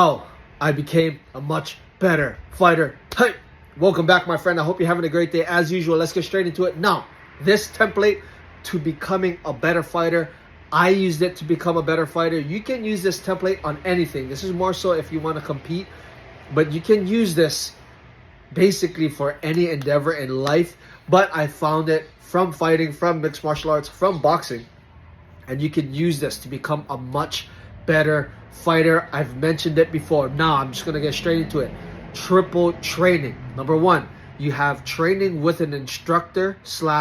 how I became a much better fighter. Hey, welcome back, my friend. I hope you're having a great day. As usual, let's get straight into it. Now, this template to becoming a better fighter, I used it to become a better fighter. You can use this template on anything. This is more so if you want to compete, but you can use this basically for any endeavor in life. But I found it from fighting, from mixed martial arts, from boxing, and you can use this to become a much better fighter. I've mentioned it before. Now I'm just going to get straight into it. Triple training. Number one, you have training with an instructor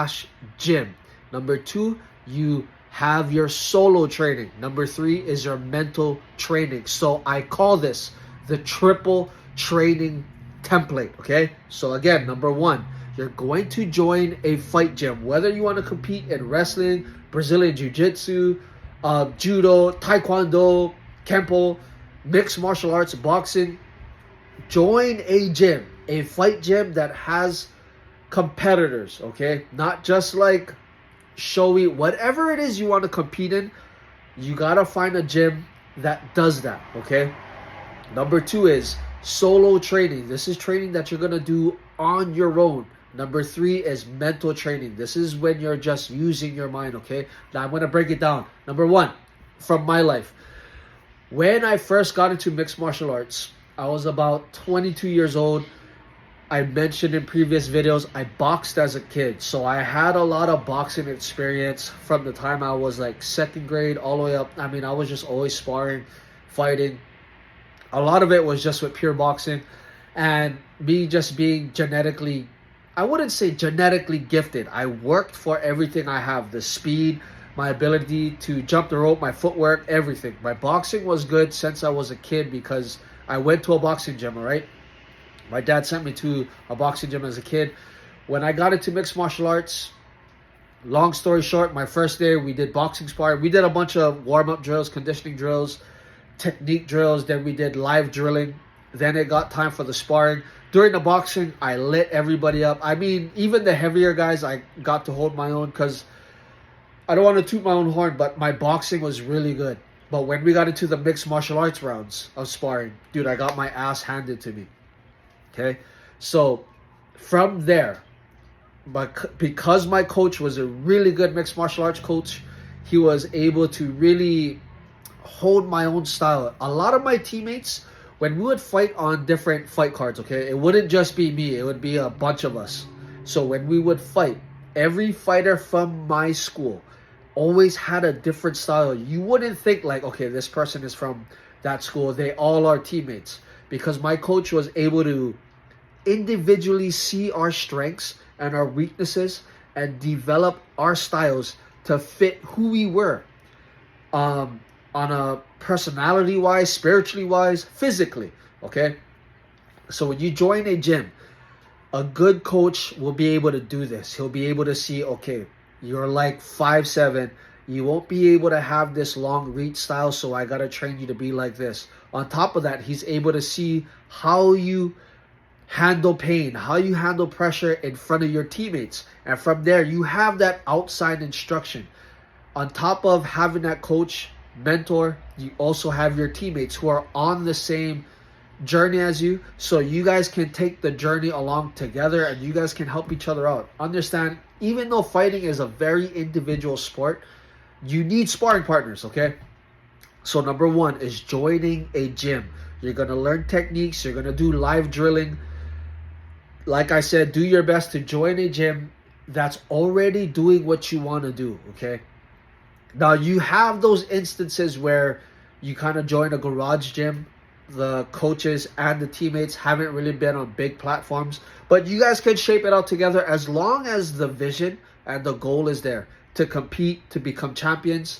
/ gym. Number two, you have your solo training. Number three is your mental training. So I call this the triple training template. Okay, so again, number one, you're going to join a fight gym, whether you want to compete in wrestling, Brazilian Jiu-Jitsu, judo, taekwondo, kempo, mixed martial arts, boxing. Join a gym, a fight gym that has competitors, okay? Not just like showy, whatever it is you want to compete in, you got to find a gym that does that, okay? Number two is solo training. This is training that you're going to do on your own. Number three is mental training. This is when you're just using your mind, okay? Now I'm going to break it down. Number one, from my life. When I first got into mixed martial arts, I was about 22 years old. I mentioned in previous videos, I boxed as a kid. So I had a lot of boxing experience from the time I was like second grade all the way up. I mean, I was just always sparring, fighting. A lot of it was just with pure boxing. And me just being genetically, I wouldn't say genetically gifted. I worked for everything I have. The speed, my ability to jump the rope, my footwork, everything. My boxing was good since I was a kid because I went to a boxing gym, all right? My dad sent me to a boxing gym as a kid. When I got into mixed martial arts, long story short, my first day we did boxing sparring. We did a bunch of warm-up drills, conditioning drills, technique drills. Then we did live drilling. Then it got time for the sparring. During the boxing, I lit everybody up. I mean, even the heavier guys, I got to hold my own because I don't want to toot my own horn, but my boxing was really good. But when we got into the mixed martial arts rounds of sparring, dude, I got my ass handed to me. Okay? So from there, but because my coach was a really good mixed martial arts coach, he was able to really hold my own style. A lot of my teammates, when we would fight on different fight cards, okay, it wouldn't just be me, it would be a bunch of us. So when we would fight, every fighter from my school always had a different style. You wouldn't think like, okay, this person is from that school, they all are teammates. Because my coach was able to individually see our strengths and our weaknesses and develop our styles to fit who we were. On a personality wise, spiritually wise, physically, okay? So when you join a gym, a good coach will be able to do this. He'll be able to see, okay, you're like 5'7", you won't be able to have this long reach style, so I gotta train you to be like this. On top of that, he's able to see how you handle pain, how you handle pressure in front of your teammates. And from there, you have that outside instruction. On top of having that coach, mentor, you also have your teammates who are on the same journey as you, so you guys can take the journey along together and you guys can help each other out. Understand, even though fighting is a very individual sport, you need sparring partners, okay? So number one is joining a gym. You're going to learn techniques, you're going to do live drilling. Like I said, do your best to join a gym that's already doing what you want to do, okay? Now, you have those instances where you kind of join a garage gym. The coaches and the teammates haven't really been on big platforms. But you guys can shape it out together as long as the vision and the goal is there to compete, to become champions.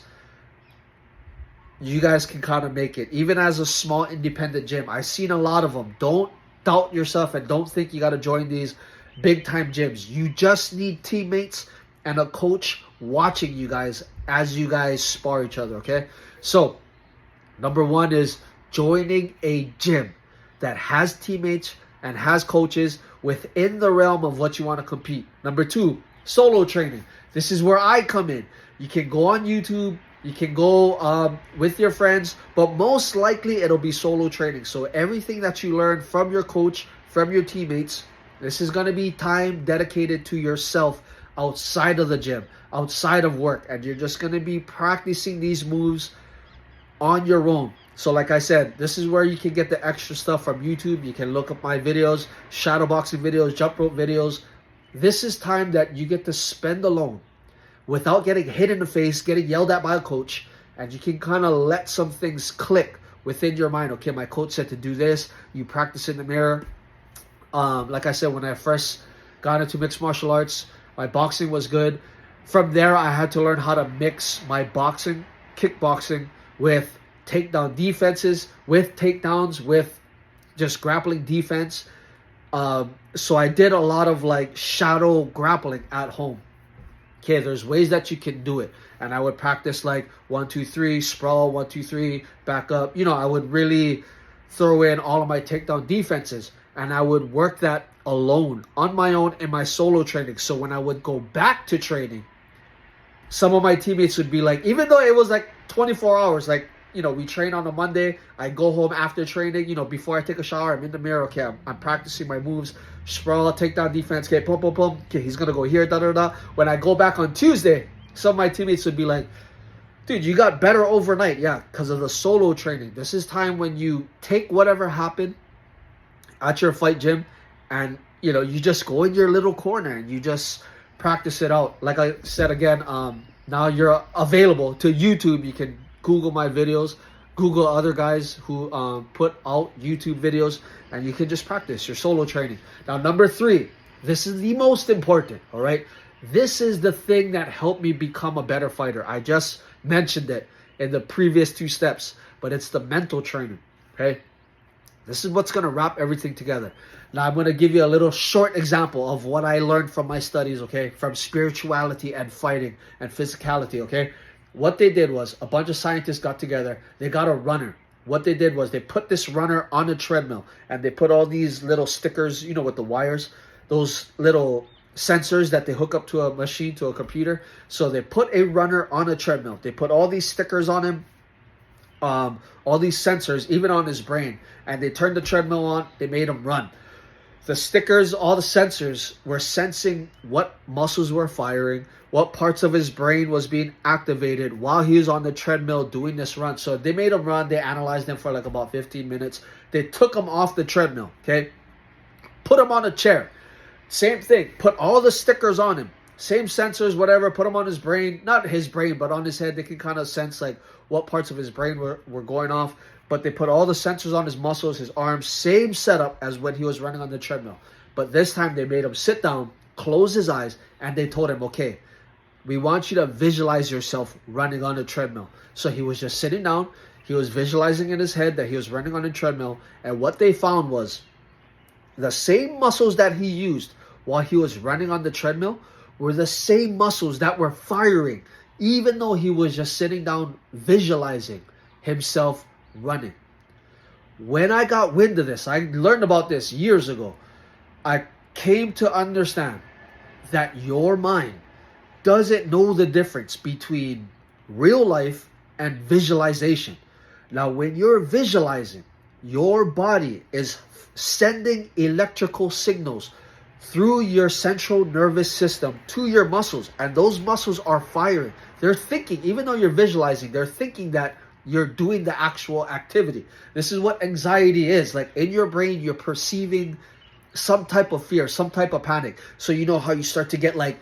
You guys can kind of make it. Even as a small independent gym, I've seen a lot of them. Don't doubt yourself and don't think you got to join these big-time gyms. You just need teammates and a coach watching you guys as you guys spar each other, okay? So, number one is joining a gym that has teammates and has coaches within the realm of what you want to compete. Number two, solo training. This is where I come in. You can go on YouTube, You can go with your friends, but most likely it'll be solo training. So everything that you learn from your coach, from your teammates, this is going to be time dedicated to yourself outside of the gym, outside of work. And you're just going to be practicing these moves on your own. So like I said, this is where you can get the extra stuff from YouTube. You can look up my videos, shadowboxing videos, jump rope videos. This is time that you get to spend alone without getting hit in the face, getting yelled at by a coach, and you can kind of let some things click within your mind. Okay, my coach said to do this. You practice in the mirror. Like I said, when I first got into mixed martial arts, my boxing was good. From there, I had to learn how to mix my boxing, kickboxing, with takedown defenses, with takedowns, with just grappling defense. So I did a lot of like shadow grappling at home. Okay, there's ways that you can do it. And I would practice like 1, 2, 3, sprawl, 1, 2, 3, back up. You know, I would really throw in all of my takedown defenses. And I would work that alone, on my own, in my solo training. So when I would go back to training, some of my teammates would be like, even though it was like 24 hours, like, you know, we train on a Monday, I go home after training, you know, before I take a shower, I'm in the mirror, okay, I'm practicing my moves, sprawl, takedown defense, okay, boom, boom, boom, okay, he's gonna go here, da, da, da. When I go back on Tuesday, some of my teammates would be like, dude, you got better overnight. Yeah, because of the solo training. This is time when you take whatever happened at your fight gym and, you know, you just go in your little corner and you just practice it out. Like I said again, now you're available to YouTube. You can Google my videos, Google other guys who put out YouTube videos, and you can just practice your solo training. Now, number 3, this is the most important, all right? This is the thing that helped me become a better fighter. I just mentioned it in the previous 2 steps, but it's the mental training, okay? This is what's going to wrap everything together. Now, I'm going to give you a little short example of what I learned from my studies, okay? From spirituality and fighting and physicality, okay? What they did was a bunch of scientists got together. They got a runner. What they did was they put this runner on a treadmill and they put all these little stickers, you know, with the wires, those little sensors that they hook up to a machine, to a computer. So they put a runner on a treadmill. They put all these stickers on him, all these sensors, even on his brain. And they turned the treadmill on. They made him run. The stickers, all the sensors were sensing what muscles were firing, what parts of his brain was being activated while he was on the treadmill doing this run. So they made him run. They analyzed him for like about 15 minutes. They took him off the treadmill, okay? Put him on a chair. Same thing. Put all the stickers on him. Same sensors, whatever. Put him on his brain. Not his brain, but on his head. They can kind of sense like what parts of his brain were going off. But they put all the sensors on his muscles, his arms. Same setup as when he was running on the treadmill. But this time they made him sit down, close his eyes, and they told him, okay, we want you to visualize yourself running on a treadmill. So he was just sitting down. He was visualizing in his head that he was running on a treadmill. And what they found was the same muscles that he used while he was running on the treadmill were the same muscles that were firing, even though he was just sitting down visualizing himself running. When I got wind of this, I learned about this years ago. I came to understand that your mind doesn't know the difference between real life and visualization. Now, when you're visualizing, your body is sending electrical signals through your central nervous system to your muscles, and those muscles are firing. They're thinking, even though you're visualizing, they're thinking that you're doing the actual activity. This is what anxiety is. Like in your brain, you're perceiving some type of fear, some type of panic. So you know how you start to get like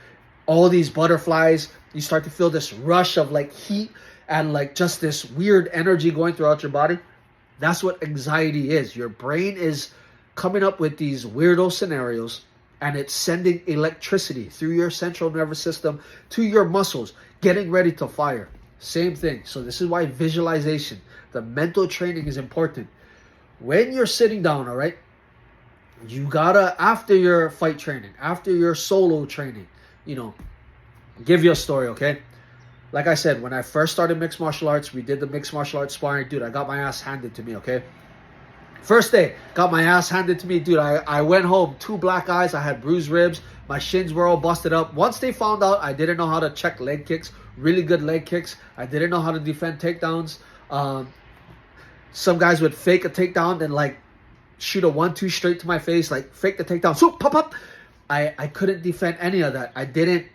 all these butterflies, you start to feel this rush of like heat and like just this weird energy going throughout your body. That's what anxiety is. Your brain is coming up with these weirdo scenarios and it's sending electricity through your central nervous system to your muscles, getting ready to fire. Same thing. So this is why visualization, the mental training is important. When you're sitting down, all right, you gotta, after your fight training, after your solo training, you know, give you a story, okay? Like I said, when I first started mixed martial arts, we did the mixed martial arts sparring. Dude, I got my ass handed to me, okay? First day, got my ass handed to me. Dude, I went home, 2 black eyes. I had bruised ribs. My shins were all busted up. Once they found out I didn't know how to check leg kicks really good leg kicks. I didn't know how to defend takedowns. Some guys would fake a takedown and like shoot a 1-2 straight to my face, like fake the takedown, swoop, pop up. I couldn't defend any of that. I didn't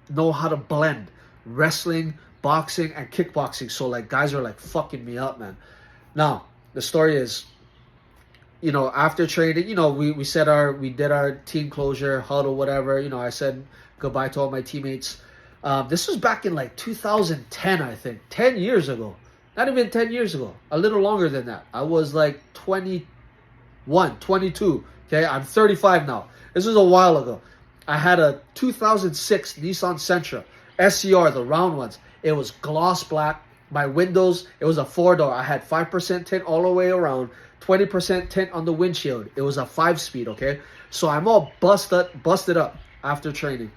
know how to blend wrestling, boxing, and kickboxing. So like guys are like fucking me up, man. Now the story is, you know, after training, you know, we did our team closure huddle, whatever. You know, I said goodbye to all my teammates. This was back in like 2010, I think, 10 years ago. Not even 10 years ago, a little longer than that. I was like 21, 22. Okay, I'm 35 now. This was a while ago. I had a 2006 Nissan Sentra SCR, the round ones. It was gloss black. My windows, it was a 4-door. I had 5% tint all the way around, 20% tint on the windshield. It was a 5-speed, okay? So I'm all busted up after training.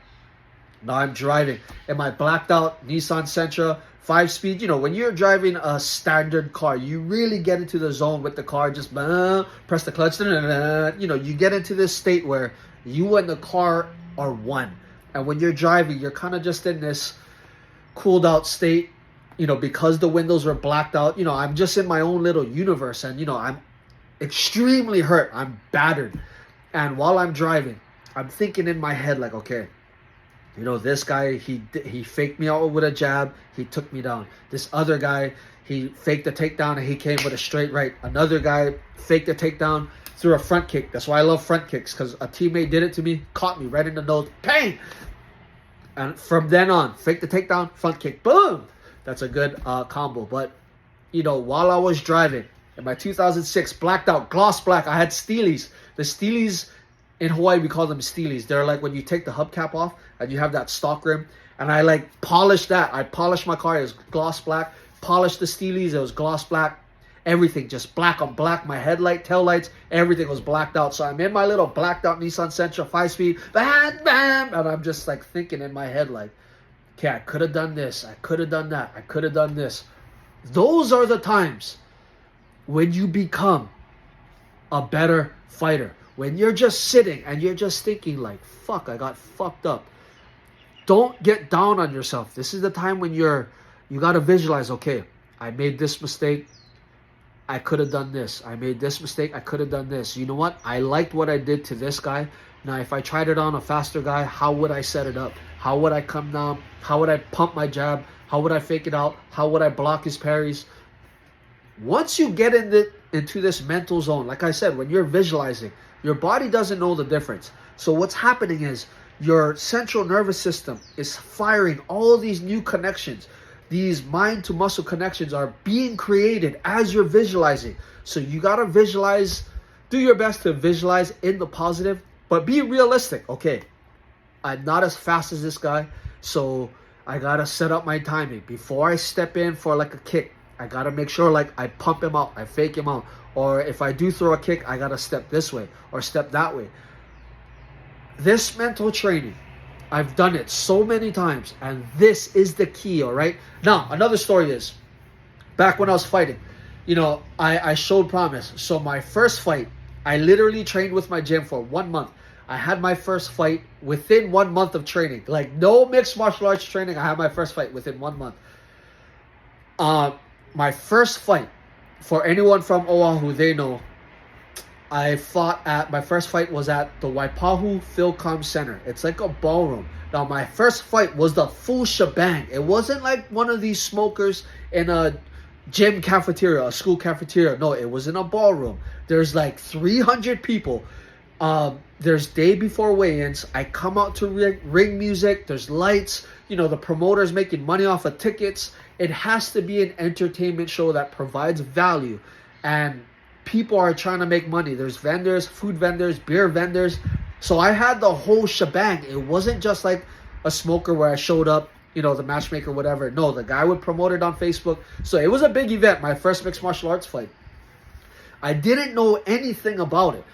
Now I'm driving in my blacked out Nissan Sentra 5-speed. You know, when you're driving a standard car, you really get into the zone with the car. Just press the clutch. You know, you get into this state where you and the car are one. And when you're driving, you're kind of just in this cooled out state, you know, because the windows were blacked out. You know, I'm just in my own little universe. And, you know, I'm extremely hurt. I'm battered. And while I'm driving, I'm thinking in my head like, okay, you know, this guy, he faked me out with a jab. He took me down. This other guy, he faked a takedown and he came with a straight right. Another guy faked a takedown through a front kick. That's why I love front kicks, because a teammate did it to me, caught me right in the nose. Bang! And from then on, fake the takedown, front kick. Boom! That's a good combo. But, you know, while I was driving, in my 2006 blacked out, gloss black, I had Steelies. The Steelies, in Hawaii, we call them Steelies. They're like when you take the hubcap off and you have that stock rim. And I like polished that. I polished my car. It was gloss black. Polished the Steelies. It was gloss black. Everything just black on black. My headlight, tail lights, everything was blacked out. So I'm in my little blacked out Nissan Sentra 5-speed. Bam, bam. And I'm just like thinking in my head like, okay, I could have done this. I could have done that. I could have done this. Those are the times when you become a better fighter. When you're just sitting and you're just thinking like, fuck, I got fucked up. Don't get down on yourself. This is the time when you got to visualize, okay, I made this mistake. I could have done this. I made this mistake. I could have done this. You know what? I liked what I did to this guy. Now, if I tried it on a faster guy, how would I set it up? How would I come down? How would I pump my jab? How would I fake it out? How would I block his parries? Once you get into this mental zone, like I said, when you're visualizing, your body doesn't know the difference. So what's happening is your central nervous system is firing all these new connections. These mind to muscle connections are being created as you're visualizing. So you got to visualize, do your best to visualize in the positive, but be realistic. Okay, I'm not as fast as this guy, so I got to set up my timing. Before I step in for like a kick, I got to make sure like I pump him out, I fake him out. Or if I do throw a kick, I got to step this way or step that way. This mental training, I've done it so many times, and this is the key, all right? Now, another story is, back when I was fighting, you know, I showed promise. So my first fight, I literally trained with my gym for 1 month. I had my first fight within 1 month of training. Like, no mixed martial arts training. I had my first fight within 1 month. My first fight, for anyone from Oahu, they know, my first fight was at the Waipahu Philcom Center. It's like a ballroom. Now, my first fight was the full shebang. It wasn't like one of these smokers in a gym cafeteria, a school cafeteria. No, it was in a ballroom. There's like 300 people. There's day before weigh-ins. I come out to ring music. There's lights. You know, the promoter's making money off of tickets. It has to be an entertainment show that provides value. And people are trying to make money. There's vendors, food vendors, beer vendors. So I had the whole shebang. It wasn't just like a smoker where I showed up, you know, the matchmaker, whatever. No, the guy would promote it on Facebook. So it was a big event, my first mixed martial arts fight. I didn't know anything about it.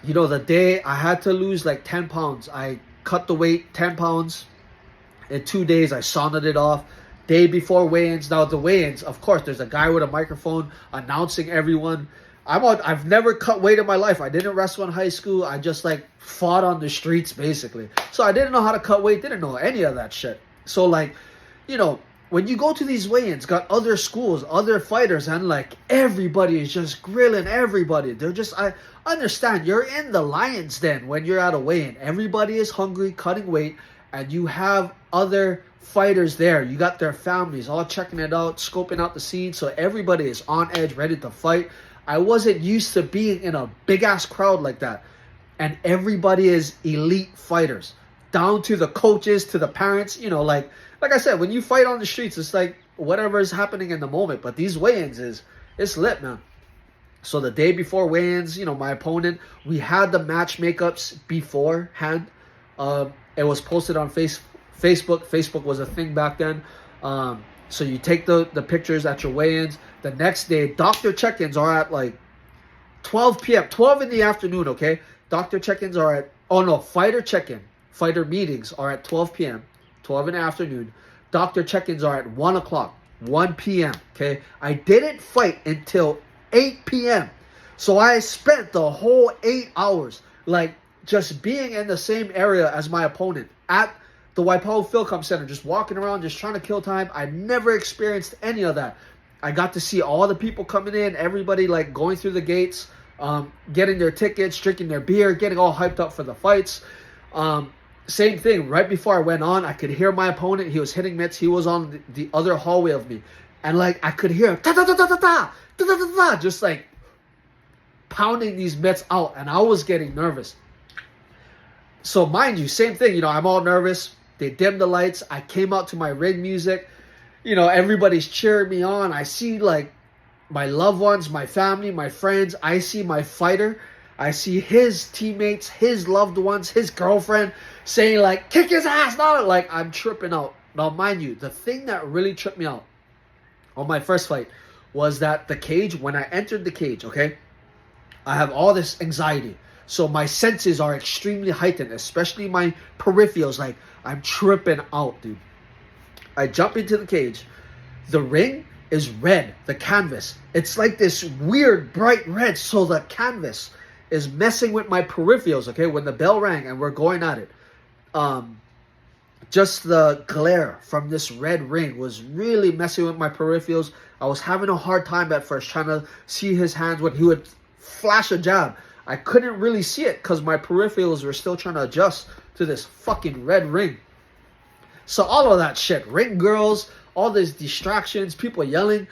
You know, the day I had to lose like 10 pounds. I cut the weight 10 pounds. In 2 days, I saunted it off. Day before weigh-ins. Now, the weigh-ins, of course, there's a guy with a microphone announcing everyone. I've never cut weight in my life. I didn't wrestle in high school. I just like fought on the streets, basically. So I didn't know how to cut weight. Didn't know any of that shit. So like, you know, when you go to these weigh-ins, got other schools, other fighters, and like everybody is just grilling everybody. They're just, I understand, you're in the lion's den when you're at a weigh-in. Everybody is hungry, cutting weight, and you have other fighters there. You got their families all checking it out, scoping out the scene. So everybody is on edge, ready to fight. I wasn't used to being in a big ass crowd like that. And everybody is elite fighters, down to the coaches, to the parents. You know, like I said, when you fight on the streets, it's like whatever is happening in the moment. But these weigh-ins it's lit, man. So the day before weigh-ins, you know, my opponent, we had the match makeups beforehand. It was posted on Facebook. Facebook was a thing back then. So you take the pictures at your weigh-ins. The next day, doctor check-ins are at like 12 p.m., 12 in the afternoon, okay? Doctor check-ins are at, fighter meetings are at 12 p.m., 12 in the afternoon. Doctor check-ins are at 1 o'clock, 1 p.m., okay? I didn't fight until 8 p.m. So I spent the whole 8 hours, like, just being in the same area as my opponent at the Waipahu Philcom Center, just walking around, just trying to kill time. I never experienced any of that. I got to see all the people coming in, everybody, like, going through the gates, getting their tickets, drinking their beer, getting all hyped up for the fights. Same thing, right before I went on, I could hear my opponent. He was hitting mitts. He was on the other hallway of me. And like, I could hear him, just like pounding these mitts out. And I was getting nervous. So mind you, same thing, you know, I'm all nervous. They dimmed the lights. I came out to my ring music. You know, everybody's cheering me on. I see like my loved ones, my family, my friends. I see my fighter. I see his teammates, his loved ones, his girlfriend saying like, kick his ass now. Like, I'm tripping out. Now, mind you, the thing that really tripped me out on my first fight was that the cage, when I entered the cage, okay, I have all this anxiety. So my senses are extremely heightened, especially my peripherals. Like, I'm tripping out, dude. I jump into the cage. The ring is red, the canvas. It's like this weird bright red. So the canvas is messing with my peripherals, okay? When the bell rang and we're going at it, just the glare from this red ring was really messing with my peripherals. I was having a hard time at first trying to see his hands when he would flash a jab. I couldn't really see it because my peripherals were still trying to adjust to this fucking red ring. So all of that shit, ring girls, all these distractions, people yelling.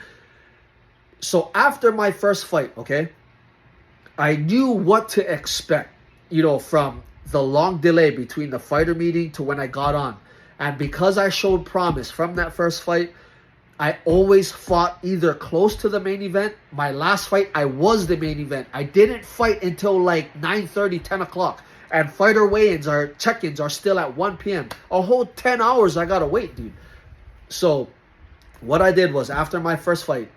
So after my first fight, okay, I knew what to expect, you know, from the long delay between the fighter meeting to when I got on. And because I showed promise from that first fight, I always fought either close to the main event. My last fight, I was the main event. I didn't fight until like 9:30, 10 o'clock. And fighter weigh-ins or check-ins are still at 1 p.m. A whole 10 hours I gotta wait, dude. So what I did was, after my first fight,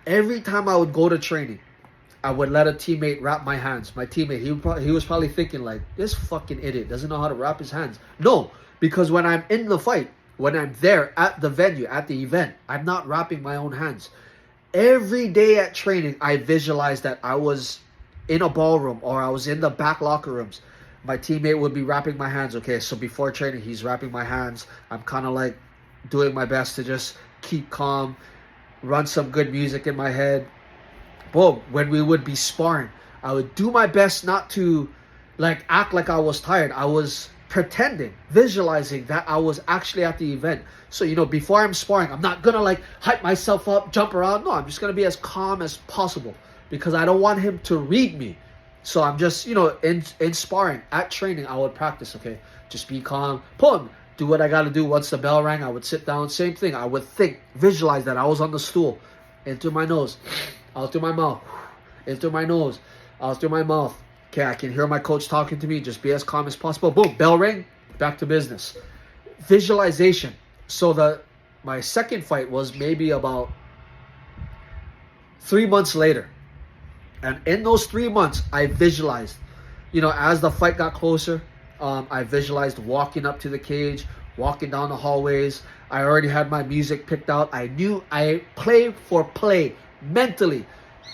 every time I would go to training, I would let a teammate wrap my hands. My teammate, he was probably thinking like, this fucking idiot doesn't know how to wrap his hands. No, because when I'm in the fight, when I'm there at the venue, at the event, I'm not wrapping my own hands. Every day at training, I visualized that I was in a ballroom or I was in the back locker rooms. My teammate would be wrapping my hands. Okay, so before training, he's wrapping my hands. I'm kind of like doing my best to just keep calm, run some good music in my head. Boom, when we would be sparring, I would do my best not to like act like I was tired. I was pretending, visualizing that I was actually at the event. So, you know, before I'm sparring, I'm not gonna like hype myself up, jump around. No, I'm just gonna be as calm as possible because I don't want him to read me. So I'm just, you know, in sparring, at training, I would practice, okay? Just be calm, boom, do what I gotta do. Once the bell rang, I would sit down, same thing. I would think, visualize that I was on the stool, in through my nose, out through my mouth, in through my nose, out through my mouth. Okay, I can hear my coach talking to me, just be as calm as possible. Boom, bell ring, back to business. Visualization. So my second fight was maybe about 3 months later. And in those 3 months, I visualized, you know, as the fight got closer, I visualized walking up to the cage, walking down the hallways. I already had my music picked out. I knew I play for play mentally.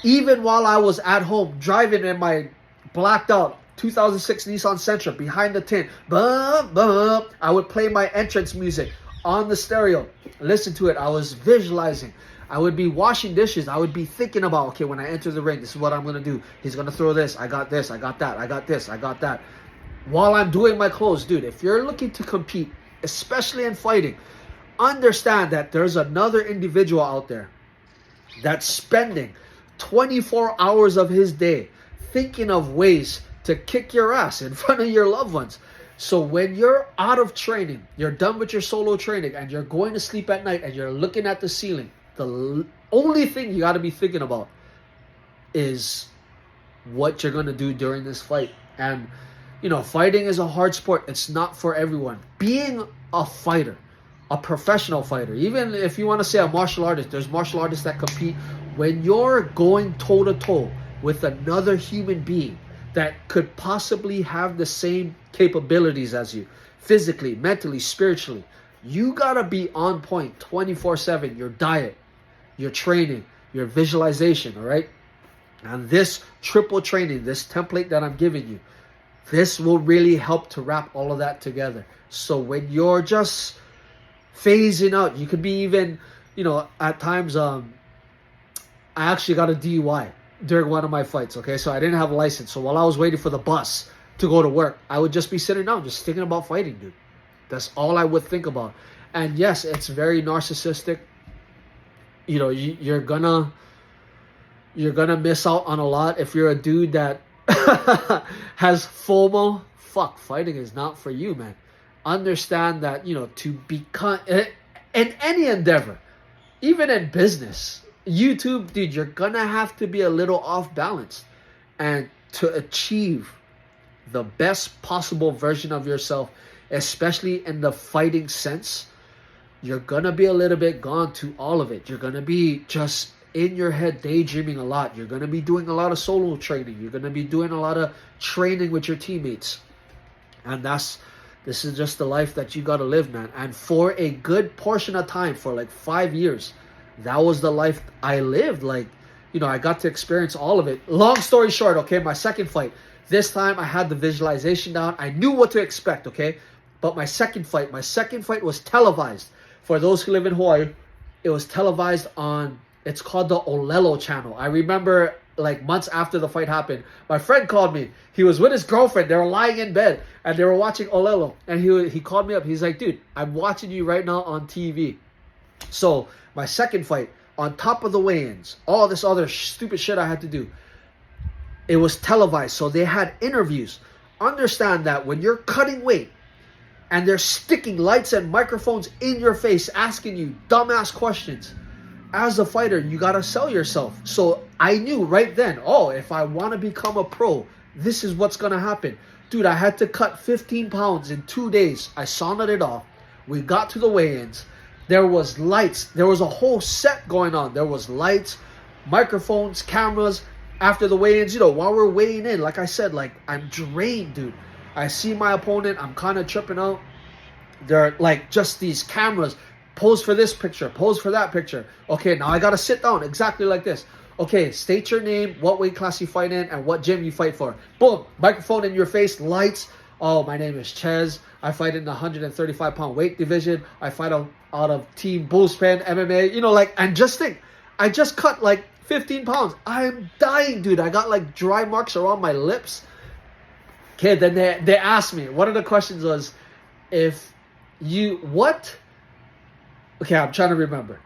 Even while I was at home driving in my blacked out 2006 Nissan Sentra behind the tint, I would play my entrance music on the stereo, listen to it. I was visualizing. I would be washing dishes. I would be thinking about, okay, when I enter the ring, this is what I'm going to do. He's going to throw this. I got this. I got that. I got this. I got that. While I'm doing my clothes, dude, if you're looking to compete, especially in fighting, understand that there's another individual out there that's spending 24 hours of his day thinking of ways to kick your ass in front of your loved ones. So when you're out of training, you're done with your solo training, and you're going to sleep at night and you're looking at the ceiling, the only thing you got to be thinking about is what you're going to do during this fight. And, you know, fighting is a hard sport. It's not for everyone. Being a fighter, a professional fighter, even if you want to say a martial artist, there's martial artists that compete. When you're going toe-to-toe with another human being that could possibly have the same capabilities as you, physically, mentally, spiritually, you got to be on point 24/7. Your diet, your training, your visualization, all right? And this triple training, this template that I'm giving you, this will really help to wrap all of that together. So when you're just phasing out, you could be even, you know, at times, I actually got a DUI during one of my fights, okay? So I didn't have a license. So while I was waiting for the bus to go to work, I would just be sitting down, just thinking about fighting, dude. That's all I would think about. And yes, it's very narcissistic. You know, you're gonna miss out on a lot if you're a dude that has FOMO. Fuck, fighting is not for you, man. Understand that, you know, to become in any endeavor, even in business, YouTube, dude, you're gonna have to be a little off balance. And to achieve the best possible version of yourself, especially in the fighting sense, you're gonna be a little bit gone to all of it. You're gonna be just in your head daydreaming a lot. You're gonna be doing a lot of solo training. You're gonna be doing a lot of training with your teammates. And this is just the life that you gotta live, man. And for a good portion of time, for like 5 years, that was the life I lived. Like, you know, I got to experience all of it. Long story short, okay, my second fight, this time I had the visualization down. I knew what to expect, okay? But my second fight was televised. For those who live in Hawaii, it was televised on, it's called the Olelo channel. I remember like months after the fight happened, my friend called me. He was with his girlfriend. They were lying in bed and they were watching Olelo. And he called me up. He's like, dude, I'm watching you right now on TV. So my second fight, on top of the weigh-ins, all this other stupid shit I had to do, it was televised. So they had interviews. Understand that when you're cutting weight and they're sticking lights and microphones in your face, asking you dumbass questions, as a fighter, you got to sell yourself. So I knew right then, oh, if I want to become a pro, this is what's going to happen. Dude, I had to cut 15 pounds in 2 days. I sauntered it off. We got to the weigh-ins. There was lights. There was a whole set going on. There was lights, microphones, cameras. After the weigh-ins, you know, while we're weighing in, like I said, like, I'm drained, dude. I see my opponent. I'm kind of tripping out. There are, like, just these cameras. Pose for this picture. Pose for that picture. Okay, now I got to sit down exactly like this. Okay, state your name, what weight class you fight in, and what gym you fight for. Boom. Microphone in your face, lights. Oh, my name is Ches. I fight in the 135-pound weight division. I fight out of Team Bullspen MMA. You know, like, and just think, I just cut like 15 pounds. I am dying, dude. I got like dry marks around my lips. Okay, then they asked me, one of the questions was, if you, what? Okay, I'm trying to remember.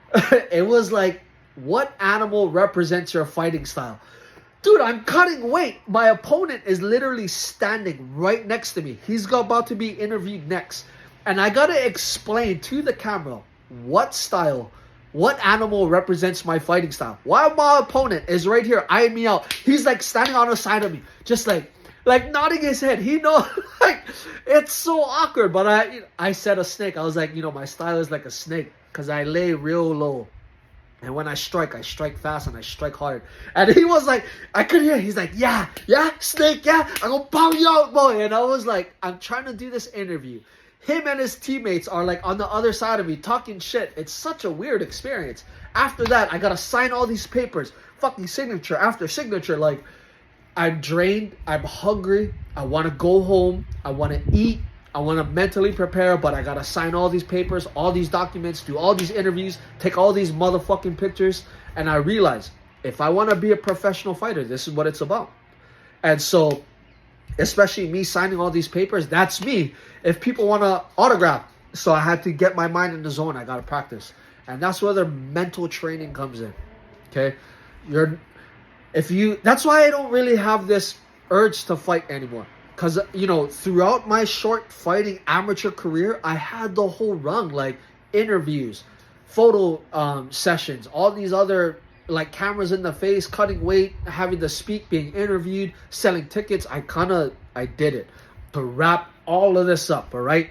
It was like, what animal represents your fighting style? Dude, I'm cutting weight. My opponent is literally standing right next to me. He's about to be interviewed next. And I got to explain to the camera what style, what animal represents my fighting style. While my opponent is right here eyeing me out. He's like standing on the side of me, just like nodding his head. He knows, like, it's so awkward. But I said a snake. I was like, you know, my style is like a snake because I lay real low. And when I strike fast and I strike hard. And he was like, I could hear, he's like, yeah, snake, yeah, I'm gonna bomb you out, boy. And I was like, I'm trying to do this interview. Him and his teammates are like on the other side of me talking shit. It's such a weird experience. After that, I gotta sign all these papers. Fucking signature after signature. Like, I'm drained, I'm hungry, I wanna go home, I wanna eat, I want to mentally prepare, but I got to sign all these papers, all these documents, do all these interviews, take all these motherfucking pictures. And I realized if I want to be a professional fighter, this is what it's about. And so, especially me signing all these papers, that's me. If people want to autograph, so I had to get my mind in the zone. I got to practice. And that's where the mental training comes in. Okay? That's why I don't really have this urge to fight anymore. Because, throughout my short fighting amateur career, I had the whole rung, like interviews, photo sessions, all these other like cameras in the face, cutting weight, having to speak, being interviewed, selling tickets. I did it. To wrap all of this up, all right?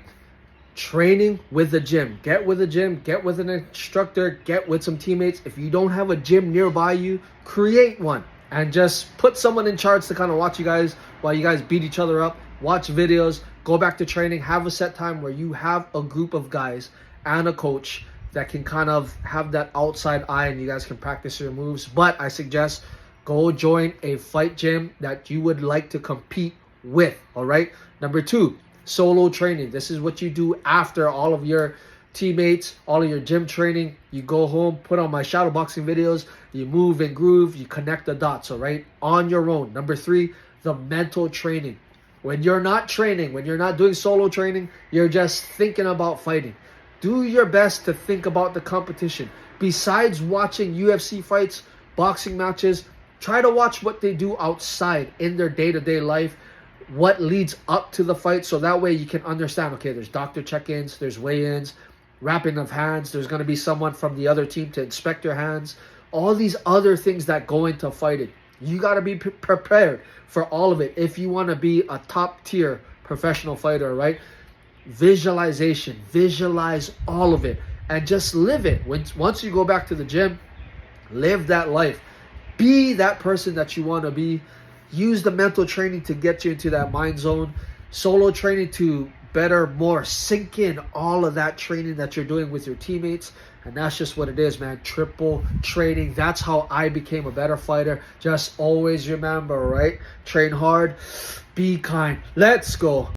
Training with the gym. Get with a gym, get with an instructor, get with some teammates. If you don't have a gym nearby you, create one. And just put someone in charge to kind of watch you guys while you guys beat each other up. Watch videos, go back to training, have a set time where you have a group of guys and a coach that can kind of have that outside eye and you guys can practice your moves. But I suggest go join a fight gym that you would like to compete with, all right? Number 2, solo training. This is what you do after all of your teammates, all of your gym training. You go home, put on my shadow boxing videos, you move and groove, you connect the dots, all right? On your own. Number 3, the mental training. When you're not training, when you're not doing solo training, you're just thinking about fighting. Do your best to think about the competition. Besides watching UFC fights, boxing matches, try to watch what they do outside in their day-to-day life, what leads up to the fight, so that way you can understand, okay, there's doctor check-ins, there's weigh-ins, wrapping of hands, there's going to be someone from the other team to inspect your hands, all these other things that go into fighting. You got to be prepared for all of it if you want to be a top-tier professional fighter, right? Visualization, visualize all of it and just live it. Once you go back to the gym, live that life. Be that person that you want to be. Use the mental training to get you into that mind zone. Solo training to better, more sink in all of that training that you're doing with your teammates. And that's just what it is, man. Triple training. That's how I became a better fighter. Just always remember, right? Train hard, be kind. Let's go.